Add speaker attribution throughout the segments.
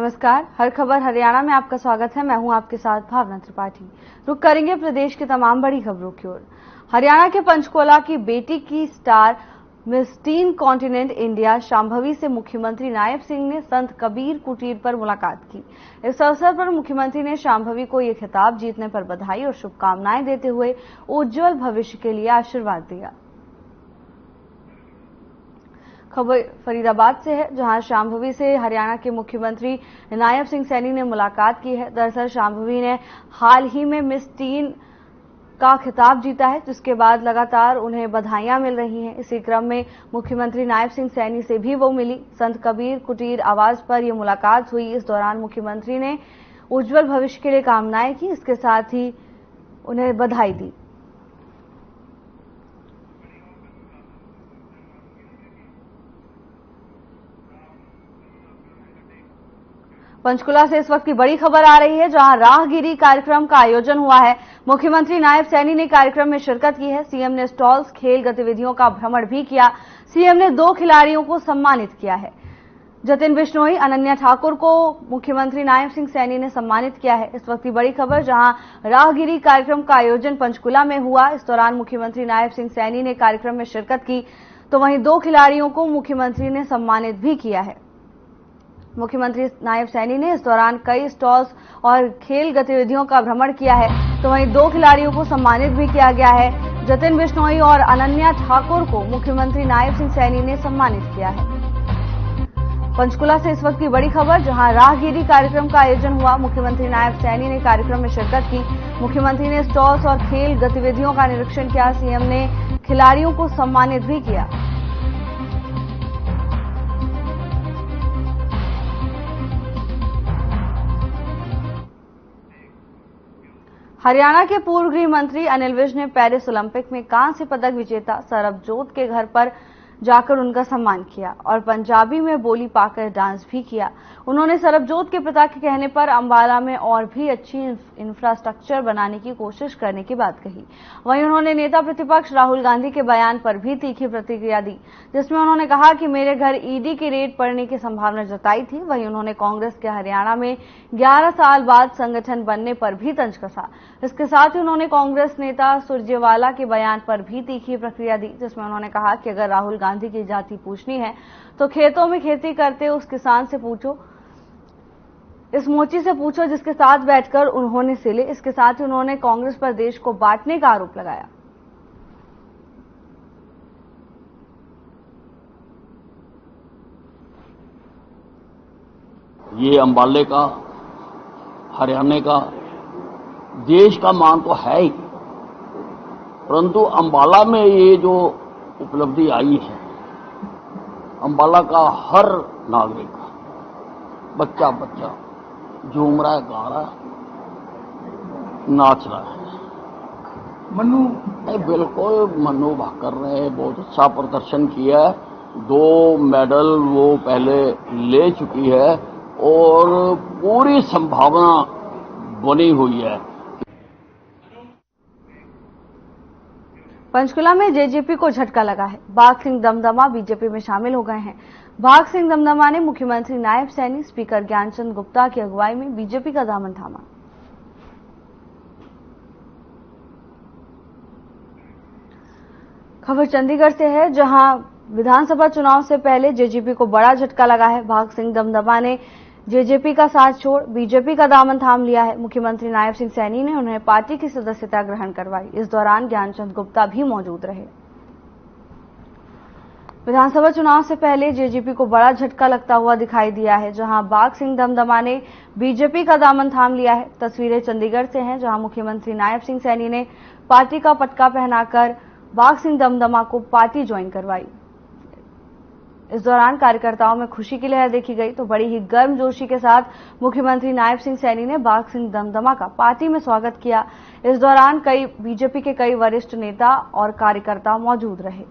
Speaker 1: नमस्कार, हर खबर हरियाणा में आपका स्वागत है। मैं हूं आपके साथ भावना त्रिपाठी। रुक करेंगे प्रदेश की तमाम बड़ी खबरों की ओर। हरियाणा के पंचकुला की बेटी की star miss tin continent India Shambhavi से मुख्यमंत्री नायब सिंह ने संत कबीर कुटीर पर मुलाकात की। इस अवसर पर मुख्यमंत्री ने शांभवी को यह खिताब जीतने पर बधाई और शुभकामनाएं देते हुए उज्जवल भविष्य के लिए आशीर्वाद दिया। खबर फरीदाबाद से है, जहां शांभवी से हरियाणा के मुख्यमंत्री नायब सिंह सैनी ने मुलाकात की है। दरअसल शांभवी ने हाल ही में मिस टीन का खिताब जीता है, जिसके बाद लगातार उन्हें बधाइयां मिल रही हैं। इसी क्रम में मुख्यमंत्री नायब सिंह सैनी से भी वो मिली। संत कबीर कुटीर आवास पर यह मुलाकात हुई। इस दौरान मुख्यमंत्री ने उज्जवल भविष्य के लिए कामनाएं की, इसके साथ ही उन्हें बधाई दी। पंचकुला से इस वक्त की बड़ी खबर आ रही है, जहां राहगिरी कार्यक्रम का आयोजन हुआ है। मुख्यमंत्री नायब सैनी ने कार्यक्रम में शिरकत की है। सीएम ने स्टॉल्स, खेल गतिविधियों का भ्रमण भी किया। सीएम ने 2 खिलाड़ियों को सम्मानित किया है। जतिन बिश्नोई, अनन्या ठाकुर को मुख्यमंत्री नायब सिंह सैनी ने सम्मानित किया है। इस वक्त की बड़ी खबर, जहां राहगिरी कार्यक्रम का आयोजन पंचकुला में हुआ। इस दौरान मुख्यमंत्री नायब सिंह सैनी ने कार्यक्रम में शिरकत की, तो वहीं 2 खिलाड़ियों को मुख्यमंत्री ने सम्मानित भी किया है। मुख्यमंत्री नायब सैनी ने इस दौरान कई स्टॉल्स और खेल गतिविधियों का भ्रमण किया है, तो वहीं 2 खिलाड़ियों को सम्मानित भी किया गया है। जतिन बिश्नोई और अनन्या ठाकुर को मुख्यमंत्री नायब सिंह सैनी ने सम्मानित किया है। पंचकुला से इस वक्त की बड़ी खबर, जहां राहगिरी कार्यक्रम का आयोजन हुआ। मुख्यमंत्री नायब सैनी ने कार्यक्रम में शिरकत की। मुख्यमंत्री ने स्टॉल्स और खेल गतिविधियों का निरीक्षण किया। सीएम ने खिलाड़ियों को सम्मानित भी किया। हरियाणा के पूर्व गृह मंत्री अनिल विज ने पेरिस ओलंपिक में कांस्य पदक विजेता सरबजोत के घर पर जाकर उनका सम्मान किया और पंजाबी में बोली पाकर डांस भी किया। उन्होंने सरबजोत के पिता के कहने पर अंबाला में और भी अच्छी इंफ्रास्ट्रक्चर बनाने की कोशिश करने की बात कही। वहीं उन्होंने नेता प्रतिपक्ष राहुल गांधी के बयान पर भी तीखी प्रतिक्रिया दी, जिसमें उन्होंने कहा कि मेरे घर ईडी की रेड पड़ने की संभावना जताई थी। वहीं उन्होंने कांग्रेस के हरियाणा में 11 साल बाद संगठन बनने पर भी तंज कसा। इसके साथ ही उन्होंने कांग्रेस नेता सुरजेवाला के बयान पर भी तीखी प्रतिक्रिया दी, जिसमें उन्होंने कहा कि अगर राहुल गांधी की जाति पूछनी है तो खेतों में खेती करते उस किसान से पूछो, इस मोची से पूछो जिसके साथ बैठकर उन्होंने सिले। इसके साथ ही उन्होंने कांग्रेस पर देश को बांटने का आरोप लगाया।
Speaker 2: ये अंबाले का, हरियाणा का, देश का मान तो है ही, परंतु अंबाला में ये जो उपलब्धि आई है, अंबाला का हर नागरिक, बच्चा बच्चा झूम रहा है, गा रहा है, नाच रहा है। मनु बिल्कुल मनु भाकर ने बहुत अच्छा प्रदर्शन किया है। 2 मेडल वो पहले ले चुकी है और पूरी संभावना बनी हुई है।
Speaker 1: पंचकुला में जेजेपी को झटका लगा है। भाग सिंह दमदमा बीजेपी में शामिल हो गए हैं। भाग सिंह दमदमा ने मुख्यमंत्री नायब सैनी, स्पीकर ज्ञानचंद गुप्ता की अगुवाई में बीजेपी का दामन थामा। खबर चंडीगढ़ से है, जहां विधानसभा चुनाव से पहले जेजेपी को बड़ा झटका लगा है। भाग सिंह दमदमा ने जेजेपी का साथ छोड़ बीजेपी का दामन थाम लिया है। मुख्यमंत्री नायब सिंह सैनी ने उन्हें पार्टी की सदस्यता ग्रहण करवाई। इस दौरान ज्ञानचंद गुप्ता भी मौजूद रहे। विधानसभा चुनाव से पहले जेजेपी को बड़ा झटका लगता हुआ दिखाई दिया है, जहां भाग सिंह दमदमा ने बीजेपी का दामन थाम लिया है। तस्वीरें चंडीगढ़ से हैं, जहां मुख्यमंत्री नायब सिंह सैनी ने पार्टी का पटका पहनाकर भाग सिंह दमदमा को पार्टी ज्वाइन करवाई। इस दौरान कार्यकर्ताओं में खुशी की लहर देखी गई, तो बड़ी ही गर्मजोशी के साथ मुख्यमंत्री नायब सिंह सैनी ने भाग सिंह दमदमा का पार्टी में स्वागत किया। इस दौरान बीजेपी के कई वरिष्ठ नेता और कार्यकर्ता मौजूद रहे।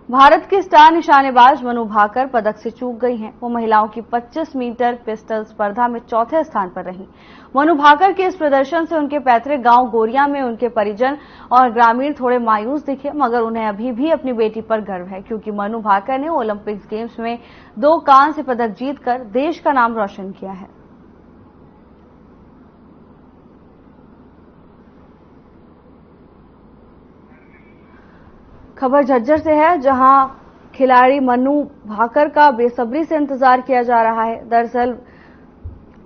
Speaker 1: भारत की स्टार निशानेबाज मनु भाकर पदक से चूक गई हैं। वो महिलाओं की 25 मीटर पिस्टल स्पर्धा में चौथे स्थान पर रहीं। मनु भाकर के इस प्रदर्शन से उनके पैतृक गांव गोरिया में उनके परिजन और ग्रामीण थोड़े मायूस दिखे, मगर उन्हें अभी भी अपनी बेटी पर गर्व है, क्योंकि मनु भाकर ने ओलंपिक्स गेम्स में 2 कांस्य पदक जीतकर देश का नाम रोशन किया है। खबर झज्जर से है, जहां खिलाड़ी मनु भाकर का बेसब्री से इंतजार किया जा रहा है। दरअसल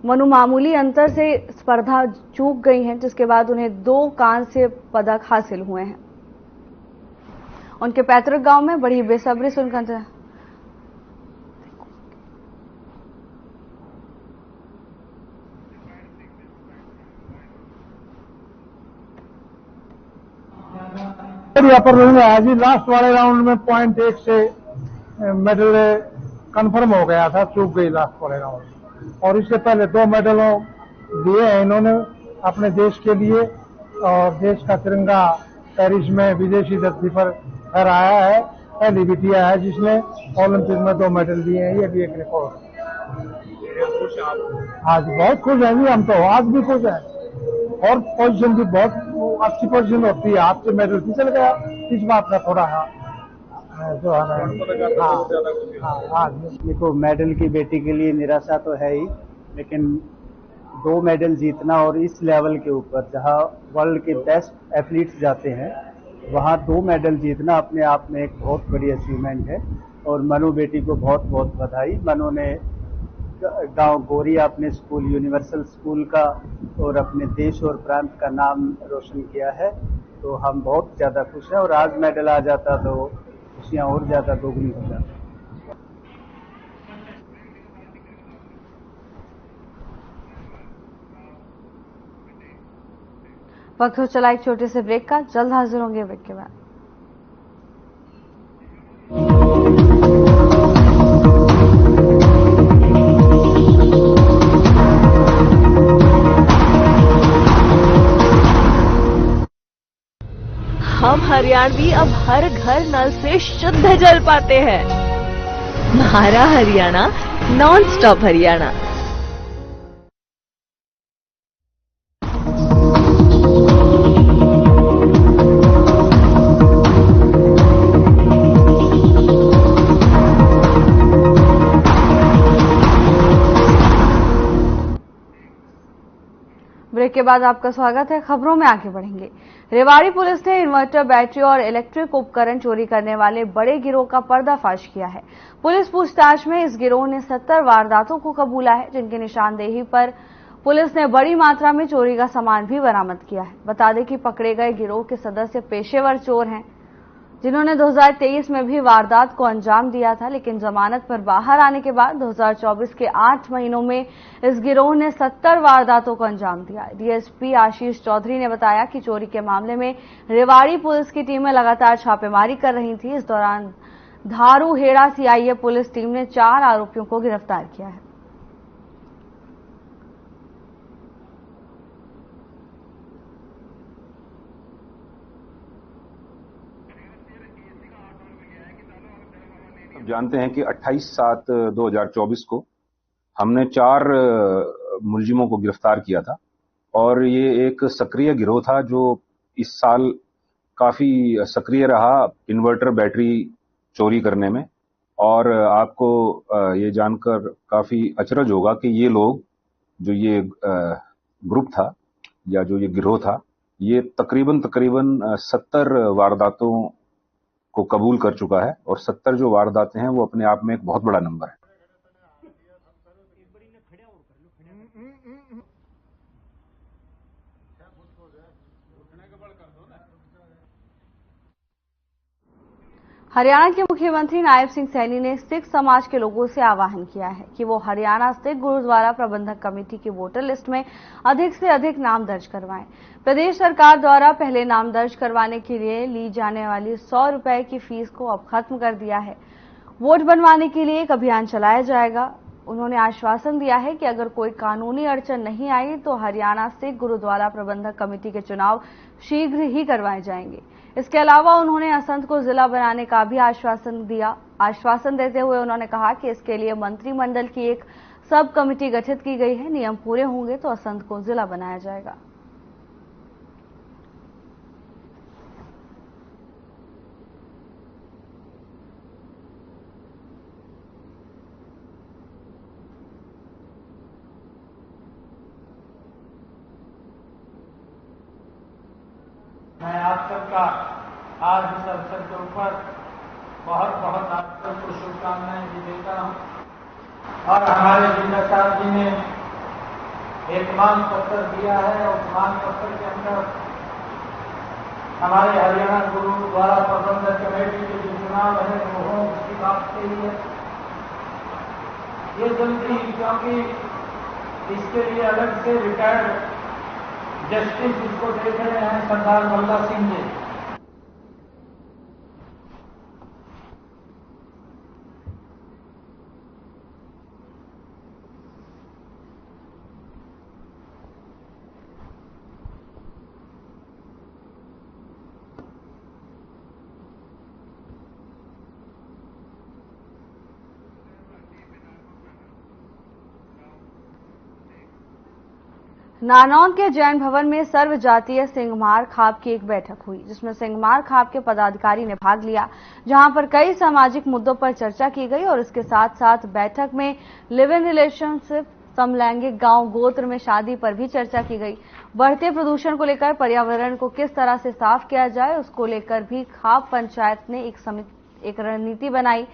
Speaker 1: मनु मामूली अंतर से स्पर्धा चूक गई हैं, जिसके बाद उन्हें 2 कांस्य पदक हासिल हुए हैं। उनके पैतृक गांव में बड़ी बेसब्री से उनका इंतजार।
Speaker 3: यहाँ पर आज ही लास्ट वाले राउंड में 0.1 से मेडल कंफर्म हो गया था, चूक गई लास्ट वाले राउंड। और इससे पहले 2 मेडलों दिए हैं इन्होंने अपने देश के लिए, और देश का तिरंगा पेरिस में विदेशी धरती पर फहराया है। पहली बिटिया है जिसने ओलंपिक में 2 मेडल दिए हैं, ये भी एक रिकॉर्ड। आज बहुत खुश हैं जी, हम तो आज भी खुश हैं। और पोजीशन भी बहुत अच्छी पोजीशन होती है, आपसे मेडल फिसल गया, इस बात का थोड़ा जो है हाँ।
Speaker 4: देखो, मेडल की बेटी के लिए निराशा तो है ही, लेकिन 2 मेडल जीतना और इस लेवल के ऊपर जहां वर्ल्ड के बेस्ट एथलीट्स जाते हैं, वहां 2 मेडल जीतना अपने आप में एक बहुत बड़ी अचीवमेंट है। और मनु बेटी को बहुत बहुत बधाई। मनु ने गांव गोरिया अपने स्कूल यूनिवर्सल स्कूल का और अपने देश और प्रांत का नाम रोशन किया है, तो हम बहुत ज्यादा खुश हैं। और आज मेडल आ जाता तो खुशियां और ज्यादा दोगुनी हो जाती।
Speaker 1: वक्त हो चला एक छोटे से ब्रेक का, जल्द हाजिर होंगे ब्रेक के बाद।
Speaker 5: हम हरियाणवी अब हर घर नल से शुद्ध जल पाते हैं। हमारा Haryana, non stop Haryana.
Speaker 1: Break के बाद आपका स्वागत है। खबरों में आगे बढ़ेंगे। रेवाड़ी पुलिस ने इन्वर्टर, बैटरी और इलेक्ट्रिक उपकरण चोरी करने वाले बड़े गिरोह का पर्दाफाश किया है। पुलिस पूछताछ में इस गिरोह ने 70 वारदातों को कबूला है, जिनकी निशानदेही पर पुलिस ने बड़ी मात्रा में चोरी का सामान भी बरामद किया है। बता दें कि पकड़े गए गिरोह के सदस्य पेशेवर चोर हैं, जिन्होंने 2023 में भी वारदात को अंजाम दिया था, लेकिन जमानत पर बाहर आने के बाद 2024 के 8 महीनों में इस गिरोह ने 70 वारदातों को अंजाम दिया। डीएसपी आशीष चौधरी ने बताया कि चोरी के मामले में रेवाड़ी पुलिस की टीमें लगातार छापेमारी कर रही थी। इस दौरान धारूहेड़ा सीआईए पुलिस टीम ने 4 आरोपियों को गिरफ्तार किया है।
Speaker 6: जानते हैं कि 28/7/2024 को हमने 4 मुलजिमों को गिरफ्तार किया था, और ये एक सक्रिय गिरोह था जो इस साल काफी सक्रिय रहा इन्वर्टर बैटरी चोरी करने में। और आपको ये जानकर काफी अचरज होगा कि ये लोग, जो ये ग्रुप था या जो ये गिरोह था, ये तकरीबन 70 वारदातों को कबूल कर चुका है। और 70 जो वारदातें हैं वो अपने आप में एक बहुत बड़ा नंबर है।
Speaker 1: हरियाणा के मुख्यमंत्री नायब सिंह सैनी ने सिख समाज के लोगों से आह्वान किया है कि वो हरियाणा सिख गुरुद्वारा प्रबंधक कमेटी की वोटर लिस्ट में अधिक से अधिक नाम दर्ज करवाएं। प्रदेश सरकार द्वारा पहले नाम दर्ज करवाने के लिए ली जाने वाली 100 रुपए की फीस को अब खत्म कर दिया है। वोट बनवाने के लिए एक अभियान चलाया जाएगा। उन्होंने आश्वासन दिया है कि अगर कोई कानूनी अड़चन नहीं आई तो हरियाणा सिख गुरुद्वारा प्रबंधक कमेटी के चुनाव शीघ्र ही करवाए जाएंगे। इसके अलावा उन्होंने असंध को जिला बनाने का भी आश्वासन दिया। आश्वासन देते हुए उन्होंने कहा कि इसके लिए मंत्रिमंडल की एक सब कमेटी गठित की गई है। नियम पूरे होंगे तो असंध को जिला बनाया जाएगा।
Speaker 3: मैं आप सबका आज इस अवसर के ऊपर बहुत बहुत आप सबको शुभकामनाएं भी देता हूं। और हमारे जिला साहब जी ने एक मांग पत्र दिया है और मांग पत्र के अंदर हमारे हरियाणा गुरुद्वारा प्रबंधक कमेटी के जो चुनाव है वो हो, उसकी बात कही है। ये जल्दी, क्योंकि इसके लिए अलग से रिटायर्ड जस्टिस इसको देख रहे हैं, सरदार बल्ला सिंह जी।
Speaker 1: नारनौल के जैन भवन में सर्व जातीय सिंघमार खाप की एक बैठक हुई, जिसमें सिंघमार खाप के पदाधिकारी ने भाग लिया, जहां पर कई सामाजिक मुद्दों पर चर्चा की गई और इसके साथ साथ बैठक में लिव इन रिलेशनशिप, समलैंगिक गांव गोत्र में शादी पर भी चर्चा की गई। बढ़ते प्रदूषण को लेकर पर्यावरण को किस तरह से साफ किया जाए उसको लेकर भी खाप पंचायत ने एक रणनीति बनाई।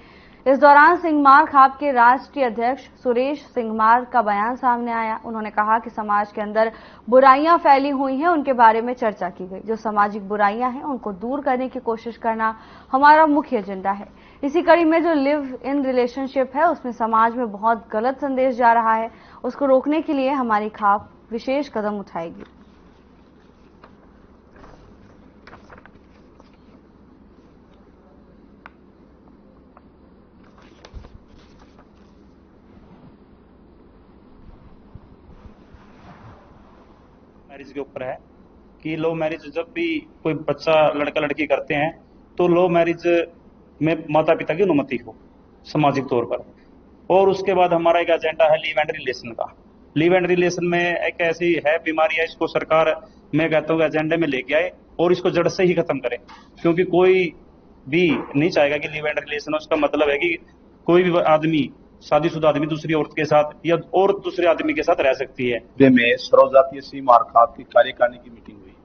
Speaker 1: इस दौरान सिंघमार खाप के राष्ट्रीय अध्यक्ष सुरेश सिंघमार का बयान सामने आया। उन्होंने कहा कि समाज के अंदर बुराइयां फैली हुई हैं, उनके बारे में चर्चा की गई। जो सामाजिक बुराइयां हैं उनको दूर करने की कोशिश करना हमारा मुख्य एजेंडा है। इसी कड़ी में जो लिव इन रिलेशनशिप है उसमें समाज में बहुत गलत संदेश जा रहा है, उसको रोकने के लिए हमारी खाप विशेष कदम उठाएगी।
Speaker 7: मैरिज के ऊपर है कि लव मैरिज जब भी कोई बच्चा लड़का लड़की करते हैं तो लव मैरिज में माता पिता की अनुमति हो सामाजिक तौर पर। और उसके बाद हमारा एक एजेंडा है लिव एंड रिलेशन का। लिव एंड रिलेशन में एक ऐसी है बीमारी है, इसको सरकार मैं कहता हूँ एजेंडे में लेके आए और इसको जड़ से ही खत्म करे, क्योंकि कोई भी नहीं चाहेगा कि लिव एंड रिलेशन। उसका मतलब है कि कोई भी आदमी, शादीशुदा आदमी दूसरी औरत के साथ या और दूसरे आदमी के साथ रह सकती है।
Speaker 8: में सर्वजातीय सिंघमार खाप की कार्यकारिणी की मीटिंग हुई,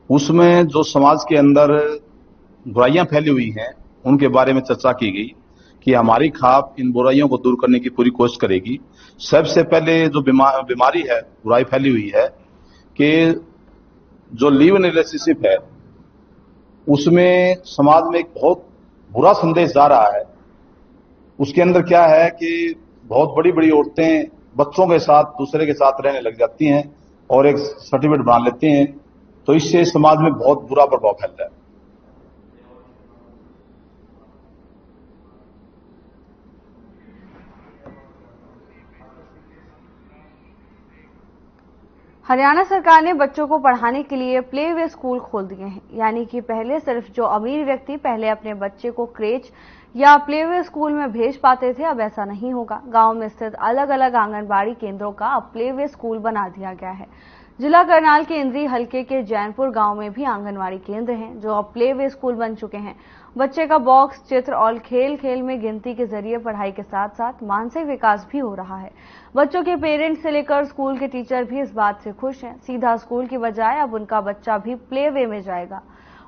Speaker 8: उसमें जो समाज के अंदर बुराइयां फैली हुई हैं उनके बारे में चर्चा की गई कि हमारी खाप इन बुराइयों को दूर करने की पूरी कोशिश करेगी। सबसे पहले जो बीमारी है, बुराई फैली हुई है कि जो लिव इन रिलेशनशिप है उसमें समाज में एक बहुत बुरा संदेश जा रहा है। उसके अंदर क्या है कि बहुत बड़ी बड़ी औरतें बच्चों के साथ दूसरे के साथ रहने लग जाती हैं और एक सर्टिफिकेट बना लेती हैं, तो इससे समाज में बहुत बुरा प्रभाव फैलता है।
Speaker 1: हरियाणा सरकार ने बच्चों को पढ़ाने के लिए प्ले वे स्कूल खोल दिए हैं, यानी कि पहले सिर्फ जो अमीर व्यक्ति पहले अपने बच्चे को क्रेच या प्ले वे स्कूल में भेज पाते थे, अब ऐसा नहीं होगा। गांव में स्थित अलग अलग आंगनबाड़ी केंद्रों का अब प्ले वे स्कूल बना दिया गया है। जिला करनाल के इंद्री हलके के जैनपुर गांव में भी आंगनबाड़ी केंद्र हैं जो अब प्ले वे स्कूल बन चुके हैं। बच्चे का बॉक्स, चित्र और खेल खेल में गिनती के जरिए पढ़ाई के साथ साथ मानसिक विकास भी हो रहा है। बच्चों के पेरेंट्स से लेकर स्कूल के टीचर भी इस बात से खुश हैं। सीधा स्कूल की बजाय अब उनका बच्चा भी प्ले वे में जाएगा।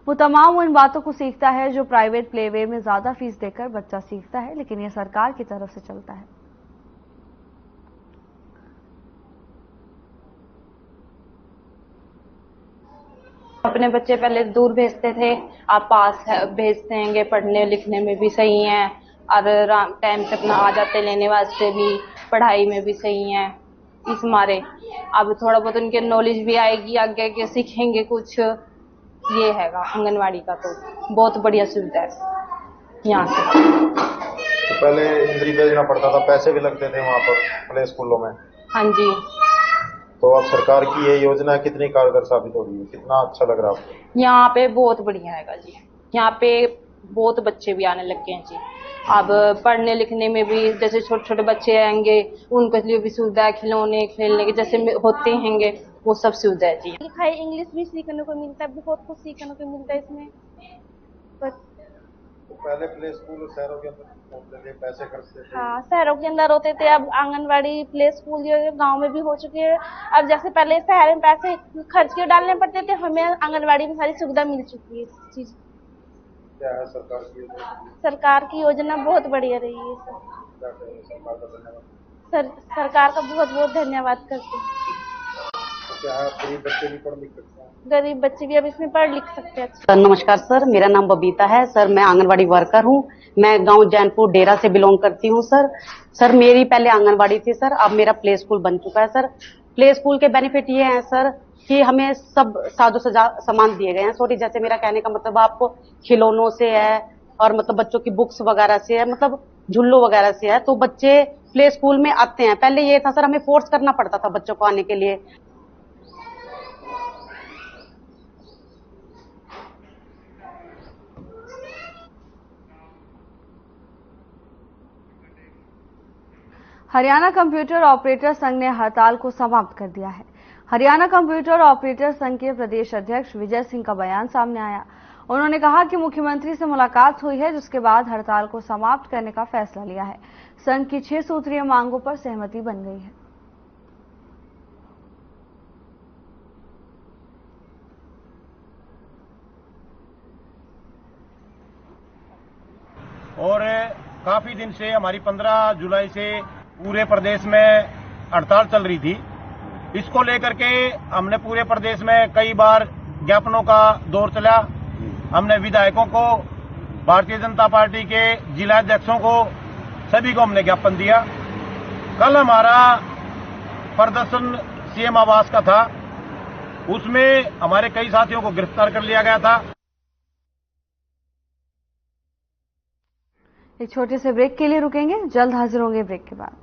Speaker 1: वो तमाम उन बातों को सीखता है जो प्राइवेट प्ले वे में ज्यादा फीस देकर बच्चा सीखता है, लेकिन ये सरकार की तरफ से चलता है।
Speaker 9: अपने बच्चे पहले दूर भेजते थे, आप पास भेजते हैं, पढ़ने लिखने में भी सही हैं और टाइम से अपना आ जाते लेने वास्ते भी, पढ़ाई में भी सही हैं। इस मारे अब थोड़ा बहुत उनके नॉलेज भी आएगी, आगे आगे सीखेंगे कुछ। ये हैगा आंगनवाड़ी का तो बहुत बढ़िया सुविधा है यहाँ से।
Speaker 10: पहले इंद्री भेजना पड़ता था, पैसे भी लगते थे वहाँ पर प्ले स्कूलों में।
Speaker 9: हाँ जी।
Speaker 10: तो अब सरकार की ये योजना कितनी कारगर साबित हो रही है, कितना अच्छा लग रहा है आपको?
Speaker 9: यहाँ पे बहुत बढ़िया है जी। यहाँ पे बहुत बच्चे भी आने लग गए हैं जी। अब पढ़ने लिखने में भी जैसे छोटे छोटे बच्चे आएंगे उनके लिए भी सुविधा है, खिलौने खेलने के जैसे होते हैंगे वो सब सुविधा है जी।
Speaker 11: इंग्लिश भी सीखने को मिलता है, बहुत कुछ सीखने को मिलता है इसमें।
Speaker 10: तो पहले प्ले स्कूल शहरों के अंदर होते थे, पैसे खर्चते थे।
Speaker 11: हाँ, शहरों के अंदर होते थे, अब आंगनवाड़ी प्ले स्कूल जो गांव में भी हो चुके हैं। अब जैसे पहले शहर में पैसे खर्च के डालने पड़ते थे, हमें आंगनवाड़ी में सारी सुविधा मिल चुकी है। इस चीज
Speaker 10: क्या है सरकार की योजना?
Speaker 11: सरकार की योजना बहुत बढ़िया रही है सर।
Speaker 10: क्या कहेंगे सरकार का धन्यवाद?
Speaker 11: सरकार का बहुत बहुत धन्यवाद करते हैं।
Speaker 10: क्या है, गरीब बच्चे भी पढ़ लिख सकते हैं?
Speaker 11: गरीब बच्चे भी अब इसमें पढ़ लिख सकते हैं।
Speaker 12: सर नमस्कार सर, मेरा नाम बबीता है सर, मैं आंगनवाड़ी वर्कर हूँ। मैं गांव जैनपुर डेरा से बिलोंग करती हूँ सर मेरी पहले आंगनवाड़ी थी सर, अब मेरा प्ले स्कूल बन चुका है सर। प्ले स्कूल के बेनिफिट ये हैं सर कि हमें सब साजो सामान दिए गए हैं। सॉरी, जैसे मेरा कहने का मतलब आपको खिलौनों से है और मतलब बच्चों की बुक्स वगैरह से है, मतलब झुल्लो वगैरह से है, तो बच्चे प्ले स्कूल में आते हैं। पहले ये था सर, हमें फोर्स करना पड़ता था बच्चों को आने के लिए।
Speaker 1: हरियाणा कंप्यूटर ऑपरेटर संघ ने हड़ताल को समाप्त कर दिया है। हरियाणा कंप्यूटर ऑपरेटर संघ के प्रदेश अध्यक्ष विजय सिंह का बयान सामने आया। उन्होंने कहा कि मुख्यमंत्री से मुलाकात हुई है, जिसके बाद हड़ताल को समाप्त करने का फैसला लिया है। संघ की 6 सूत्रीय मांगों पर सहमति बन गई है।
Speaker 13: और काफी दिन से हमारी 15 जुलाई से पूरे प्रदेश में हड़ताल चल रही थी। इसको लेकर के हमने पूरे प्रदेश में कई बार ज्ञापनों का दौर चला। हमने विधायकों को, भारतीय जनता पार्टी के जिला अध्यक्षों को, सभी को हमने ज्ञापन दिया। कल हमारा प्रदर्शन सीएम आवास का था, उसमें हमारे कई साथियों को गिरफ्तार कर लिया गया था।
Speaker 1: एक छोटे से ब्रेक के लिए रुकेंगे, जल्द हाजिर होंगे ब्रेक के बाद।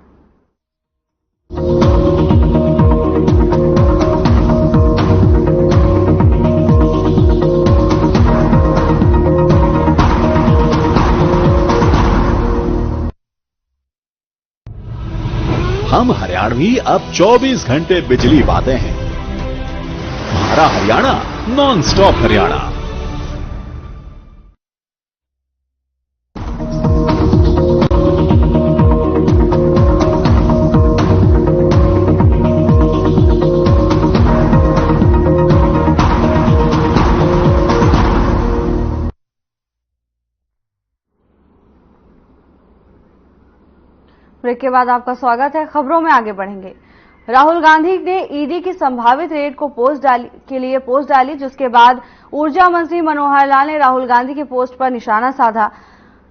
Speaker 14: हम हरियाणवी अब 24 घंटे बिजली पाते हैं। हमारा Haryana non stop Haryana.
Speaker 1: Break के बाद आपका स्वागत है। खबरों में आगे बढ़ेंगे। राहुल गांधी ने ईडी की संभावित रेड को पोस्ट डाली, जिसके बाद ऊर्जा मंत्री मनोहर लाल ने राहुल गांधी के पोस्ट पर निशाना साधा।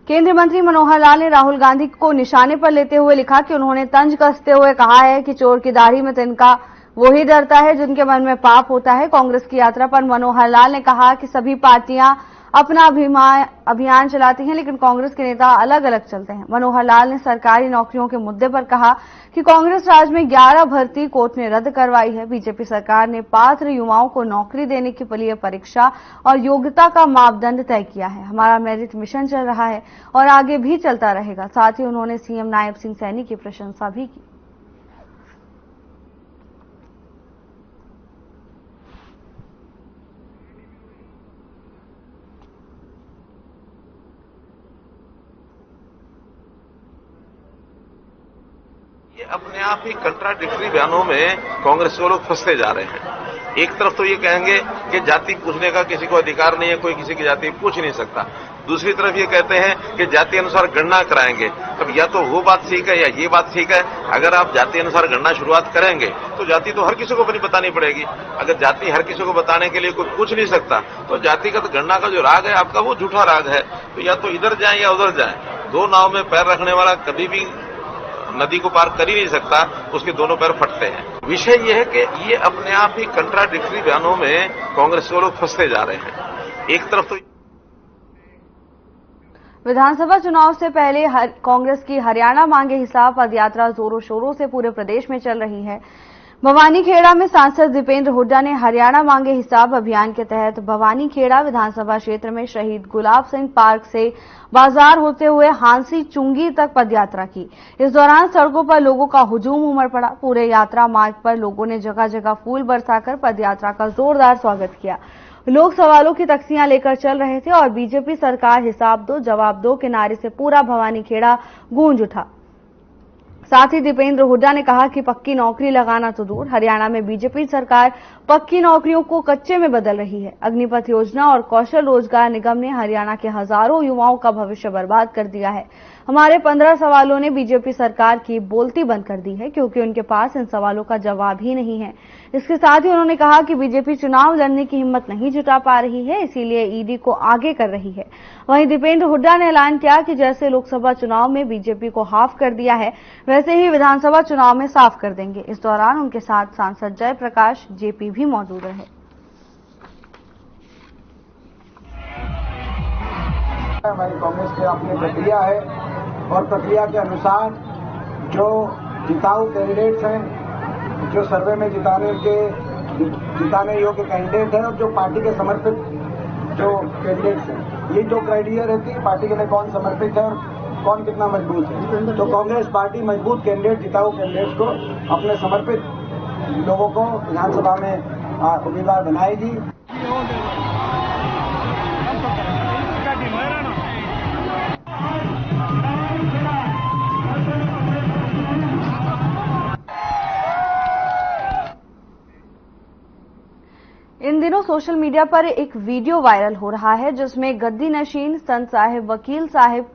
Speaker 1: केंद्रीय मंत्री मनोहर लाल ने राहुल गांधी को निशाने पर लेते हुए लिखा कि उन्होंने तंज कसते हुए कहा है कि चोर की दाढ़ी में तिनका वही डरता है जिनके मन में पाप होता है। कांग्रेस की यात्रा पर मनोहर लाल ने कहा कि सभी पार्टियां अपना अभियान चलाती हैं, लेकिन कांग्रेस के नेता अलग अलग चलते हैं। मनोहर लाल ने सरकारी नौकरियों के मुद्दे पर कहा कि कांग्रेस राज में 11 भर्ती कोर्ट ने रद्द करवाई है। बीजेपी सरकार ने पात्र युवाओं को नौकरी देने के लिए परीक्षा और योग्यता का मापदंड तय किया है। हमारा मेरिट मिशन चल रहा है और आगे भी चलता रहेगा। साथ ही उन्होंने सीएम नायब सिंह सैनी की प्रशंसा भी की।
Speaker 15: ये अपने आप ही कंट्राडिक्टरी बयानों में कांग्रेस के लोग फंसते जा रहे हैं। एक तरफ तो ये कहेंगे कि जाति पूछने का किसी को अधिकार नहीं है, कोई किसी की जाति पूछ नहीं सकता। दूसरी तरफ ये कहते हैं कि जाति अनुसार गणना कराएंगे। अब या तो वो बात ठीक है या ये बात ठीक है। अगर आप जाति अनुसार गणना शुरुआत करेंगे तो जाति तो हर किसी को अपनी बतानी पड़ेगी। अगर जाति हर किसी को बताने के लिए कोई पूछ नहीं सकता तो जातिगत गणना का जो राग है आपका वो झूठा राग है। तो या तो इधर जाए या उधर जाए, दो नाव में पैर रखने वाला कभी भी नदी को पार कर ही't सकता, उसके दोनों पैर फटते हैं। विषय यह है कि ये अपने आप ही कंट्राडिक्टरी बयानों में कांग्रेस के लोग फंसते जा रहे हैं। एक तरफ तो
Speaker 1: विधानसभा चुनाव से पहले कांग्रेस की हरियाणा मांगे हिसाब पदयात्रा जोरों शोरों से पूरे प्रदेश में चल रही है। भवानीखेड़ा में सांसद दीपेंद्र हुड्डा ने हरियाणा मांगे हिसाब अभियान के तहत भवानीखेड़ा विधानसभा क्षेत्र में शहीद गुलाब सिंह पार्क से बाजार होते हुए हांसी चुंगी तक पदयात्रा की। इस दौरान सड़कों पर लोगों का हुजूम उमड़ पड़ा। पूरे यात्रा मार्ग पर लोगों ने जगह जगह फूल बरसाकर पदयात्रा का जोरदार स्वागत किया। लोग सवालों की तख्तियां लेकर चल रहे थे और बीजेपी सरकार हिसाब दो जवाब दो के नारे से पूरा भवानीखेड़ा गूंज उठा। साथ ही दीपेंद्र हुड्डा ने कहा कि पक्की नौकरी लगाना तो दूर, हरियाणा में बीजेपी सरकार पक्की नौकरियों को कच्चे में बदल रही है। अग्निपथ योजना और कौशल रोजगार निगम ने हरियाणा के हजारों युवाओं का भविष्य बर्बाद कर दिया है। हमारे 15 सवालों ने बीजेपी सरकार की बोलती बंद कर दी है, क्योंकि उनके पास इन सवालों का जवाब ही नहीं है। इसके साथ ही उन्होंने कहा कि बीजेपी चुनाव लड़ने की हिम्मत नहीं जुटा पा रही है, इसीलिए ईडी को आगे कर रही है। वहीं दीपेंद्र हुड्डा ने ऐलान किया कि जैसे लोकसभा चुनाव में बीजेपी को हाफ कर दिया है, वैसे ही विधानसभा चुनाव में साफ कर देंगे। इस दौरान उनके साथ सांसद जयप्रकाश जेपी भी मौजूद रहे।
Speaker 16: हमारी कांग्रेस की अपनी प्रक्रिया है और प्रक्रिया के अनुसार जो जिताऊ कैंडिडेट्स हैं, जो सर्वे में जिताने योग्य कैंडिडेट है और जो पार्टी के समर्पित जो कैंडिडेट्स हैं, ये जो क्राइटेरिया रहती है पार्टी के लिए कौन समर्पित है और कौन कितना मजबूत है। तो कांग्रेस पार्टी मजबूत कैंडिडेट, जिताऊ कैंडिडेट्स को, अपने समर्पित लोगों को विधानसभा में उम्मीदवार बनाएगी।
Speaker 1: इन दिनों सोशल मीडिया पर एक वीडियो वायरल हो रहा है, जिसमें गद्दी नशीन संत साहिब वकील साहिब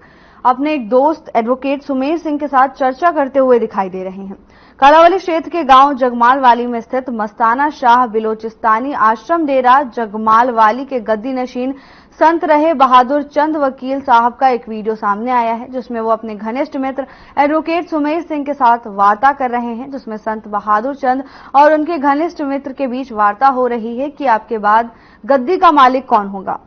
Speaker 1: अपने एक दोस्त एडवोकेट सुमेर सिंह के साथ चर्चा करते हुए दिखाई दे रहे हैं। कालावली क्षेत्र के गांव जगमालवाली में स्थित मस्ताना शाह बिलोचिस्तानी आश्रम डेरा जगमालवाली के गद्दी नशीन संत रहे बहादुर चंद वकील साहब का एक वीडियो सामने आया है, जिसमें वो अपने घनिष्ठ मित्र एडवोकेट सुमेर सिंह के साथ वार्ता कर रहे हैं। जिसमें संत बहादुर चंद और उनके घनिष्ठ मित्र के बीच वार्ता हो रही है कि आपके बाद गद्दी का मालिक कौन होगा,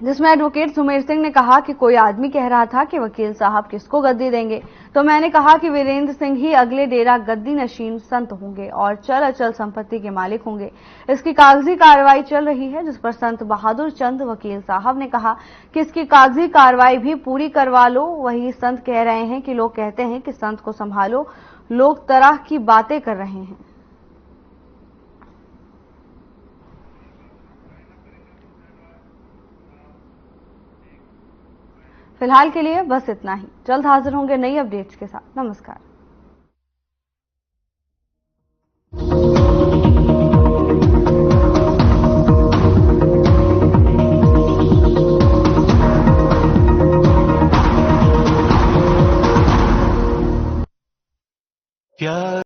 Speaker 1: जिसमें एडवोकेट सुमेर सिंह ने कहा कि कोई आदमी कह रहा था कि वकील साहब किसको गद्दी देंगे, तो मैंने कहा कि वीरेंद्र सिंह ही अगले डेरा गद्दी नशीन संत होंगे और चल अचल संपत्ति के मालिक होंगे। इसकी कागजी कार्रवाई चल रही है, जिस पर संत बहादुर चंद वकील साहब ने कहा कि इसकी कागजी कार्रवाई भी पूरी करवा लो। वही संत कह रहे हैं कि लोग कहते हैं कि संत को संभालो, लोग तरह की बातें कर रहे हैं। फिलहाल के लिए बस इतना ही। जल्द हाजिर होंगे नई अपडेट्स के साथ। नमस्कार।